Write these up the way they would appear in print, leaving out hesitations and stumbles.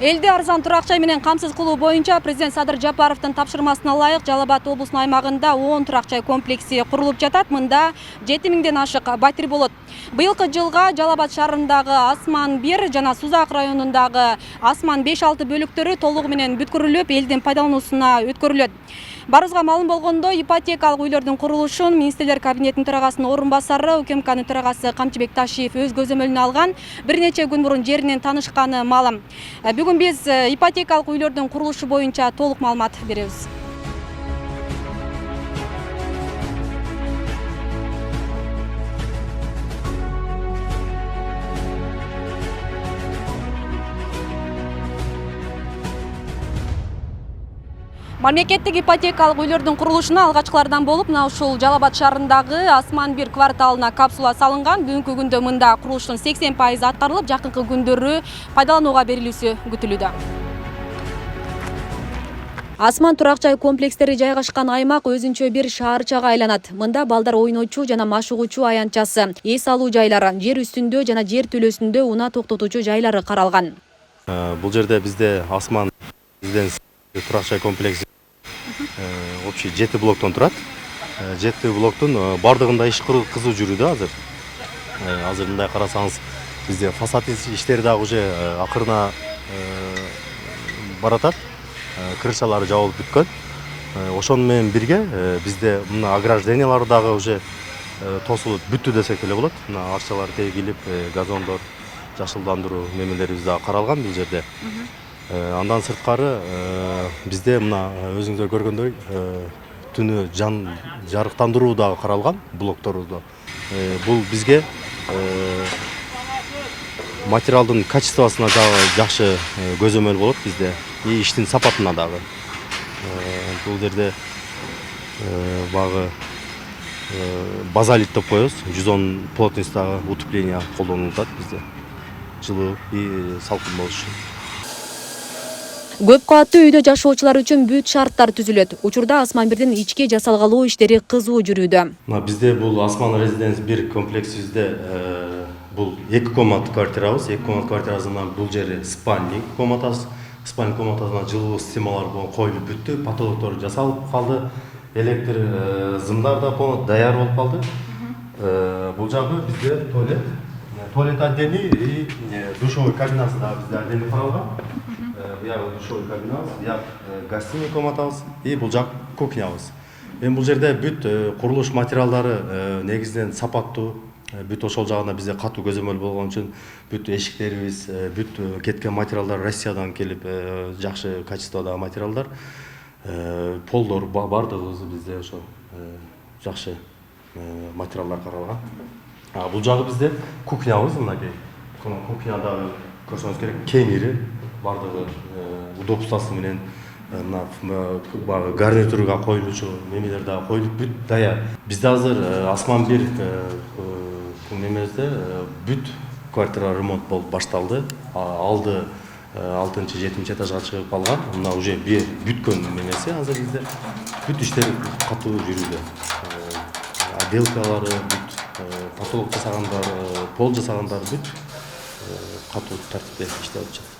Элди арзан турак жай менен камсыз кылуу боюнча президент Садыр Жапаровдун тапшырмасына ылайык Жалал Абад облусунун аймагында 10 турак жай комплекси курулуп жатат. Мында 7000ден ашык батир болот. Быйылкы жылга Жалал Абад шаарындагы Асман 1 жана Сузак районундагы Асман 5-6 бөлүктөрү толугу менен бүткүрүлүп, элдин пайдалануусуна өткөрүлөт. Барыбызга маалым болгондой, ипотекалык үйлөрдүн курулушун министрлер кабинетинин төрагасынын орун басары, УКМКнын төрагасы Камчыбек Ташиев өз көзөмөлүнө алган. Бир нече күн мурун жеринен таанышканы маалым. Бүгүн биз ипотекалык үйлөрдүн курулушу боюнча толук маалымат беребиз. Мамлекеттик ипотекалык үйлөрдүн курулушуна алгачкылардан болуп, мына ушул Жалал Абад шаарындагы Асман 1 кварталына капсула салынган. Бүгүнкү күндө мында курулуштун 80% аткарылып, жакынкы күндөрү пайдаланууга берилүүсү күтүлүүдө. Асман турак жай комплекстери жайгашкан аймак өзүнчө бир шаарчага айланат. Мында балдар ойночу жана машыгуучу аянтчасы, эс алуу жайлары, жер үстүндө жана жер төлөсүндө унаа токтотуучу жайлары каралган. Бул жерде бизде Асман турак жай комплекси общий 7 блоктон турат. 7 блоктун бардыгында иш кызуу жүрүүдө азыр. Азыр мындай карасаңыз, бизде фасад иштери дагы уже акырына баратат. Крышалары жабылып бүткөн. Ошону менен бирге бизде мына ограждениялар дагы уже тосулуп бүттү десек эле болот. Мына арчалар тегилип, газондор, жашылдандыруу немелерибиз дагы каралган бул жерде. Андан сырткары бизде мына өзүңүздөр көргөндөй түнү жарыктандыруу дагы каралган блоктордо. Бул бизге материалдын качествосуна дагы жакшы көзөмөл болот бизде. И иштин сапатына дагы. Бул жерде багы базалит деп коебуз. 110 плотностьтагы утепление колдонулат бизде. Жылуу и салкын болуш үчүн. Көп кабаттуу үйдө жашоочулар үчүн бүт шарттар түзүлөт. Учурда Асман 1дин ички жасалгалоо иштери кызуу жүрүүдө. Бизде бул Асман Резиденс 1 комплексибизде бул 2 комнат квартирабыз. 2 комнат квартирасынан бул жери спальник комнатасы. Спальник комнатасына жылуу системалар коюлуп бүттү. Потолоктор жасалып калды. Электр зымдар да даяр болуп калды. Бул жагы бизде туалет. Туалет отдельный и душевой кабинасы да бизде отдельный каралган. Буягы душевой кабинабыз, буяк гостиный комнатабыз и бул жак кухнябыз. Бул жерде бүт курулуш материалдары негизинен сапаттуу, бүт ошол жагына бизде катуу көзөмөл болгон үчүн бүт эшиктерибиз, бүт кеткен материалдар Россиядан келип, жакшы качестводагы материалдар. Полдор бардыгыбыз бизде ошо жакшы материалдар каралган. Бул жагы бизде кухнябыз, мынакей. Кухнядагы көрсөңүз керек кемири бардыгы удобствосы менен мына гарнитурга коюлуучу немелер дагы коюлуп бүт даяр. Бизде азыр Асман 1 немезде бүт квартира ремонт болуп башталды. Алды 6-7 этажга чыгып калган. Мына уже бүткөн немеси азыр бизде бүт иштер катуу жүрүүдө. Отделкалары бүт, потолок жасагандар, пол жасагандар бүт катуу тартипте иштеп жатат.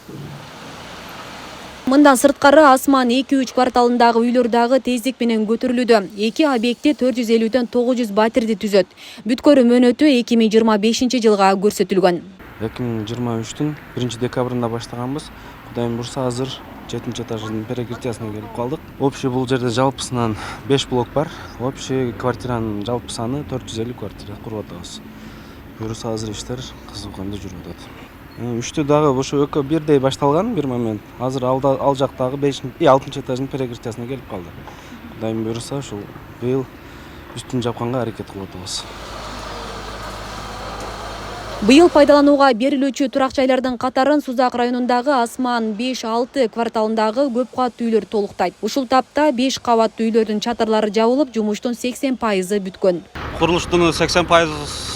Мындан сырткары Асман 2-3 кварталындагы үйлөр дагы тездик менен көтөрүлүүдө. 2 объекти 450ден 900 батирди түзөт. Бүткөрүү мөөнөтү 2025 жылга көрсөтүлгөн. 2023-түн 1 декабрында баштаганбыз. Кудайым бурса азыр 7 этаждын перекрытиясына келип калдык. Общий бул жерде жалпысынан 5 блок бар. Общий квартиранын жалпы саны 450 квартира куруп атабыз. Буюрса азыр иштер кызуу кандай жүрүп атат. Үчтү дагы ошо экөө бирдей башталган бир момент. Азыр ал жактагы 6 этаждын перекрытиясына келип калды. Кудайым буюрса ушул быйыл үстүн жапканга аракет кылып атабыз. Быйыл пайдаланууга берилүүчү турак жайлардын катарын Сузак районундагы Асман 5-6 кварталындагы көп кабаттуу үйлөр толуктайт. Ушул тапта 5 кабаттуу үйлөрдүн чатырлары жабылып, жумуштун 80% бүткөн. Курулуштун 80%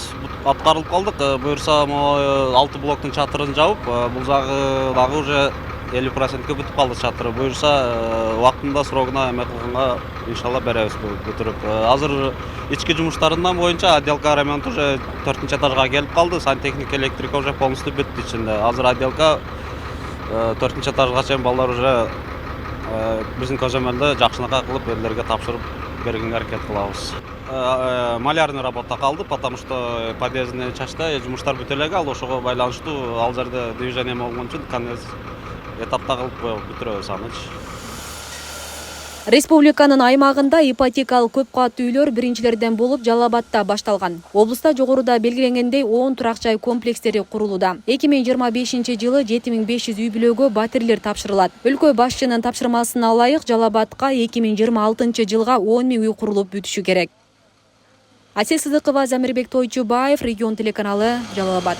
аткарылып калдык. Буюрса 6 блоктун чатырын жабып, бул жагы дагы уже 50%ке бүтүп калды чатыры. Буюрса убактында срогуна эме кылганга иншалла беребиз бүтүрүп. Азыр ички жумуштарынан боюнча отделка ремонт уже 4-этажга келип калды. Сантехник, электрика уже полностью бүттү ичинде. Азыр отделка 4 этажга чейин балдар уже биздин көзөмөлдө жакшынакай кылып элдерге тапшырып бергенге аракет кылабыз. Малярный работа калды, потому что подъездный частта жумуштар бүтө элек, ал ошого байланыштуу ал жерде движение болгон үчүн конец этапта кылып бүтүрөбүз аныч. Республиканын аймагында ипотекалык көп кабаттуу үйлөр биринчилерден болуп Жалал Абадта башталган. Облуста жогоруда белгиленгендей 10 турак жай комплекстери курулууда. 2025-жылы 7500 үй бүлөгө батирлер тапшырылат. Өлкө башчынын тапшырмасына ылайык Жалал Абадка 2026-жылга 10 000 үй курулуп бүтүшү керек. Асел Сыдыкова, Замирбек Тойчубаев, Регион телеканалы, Жалал Абад.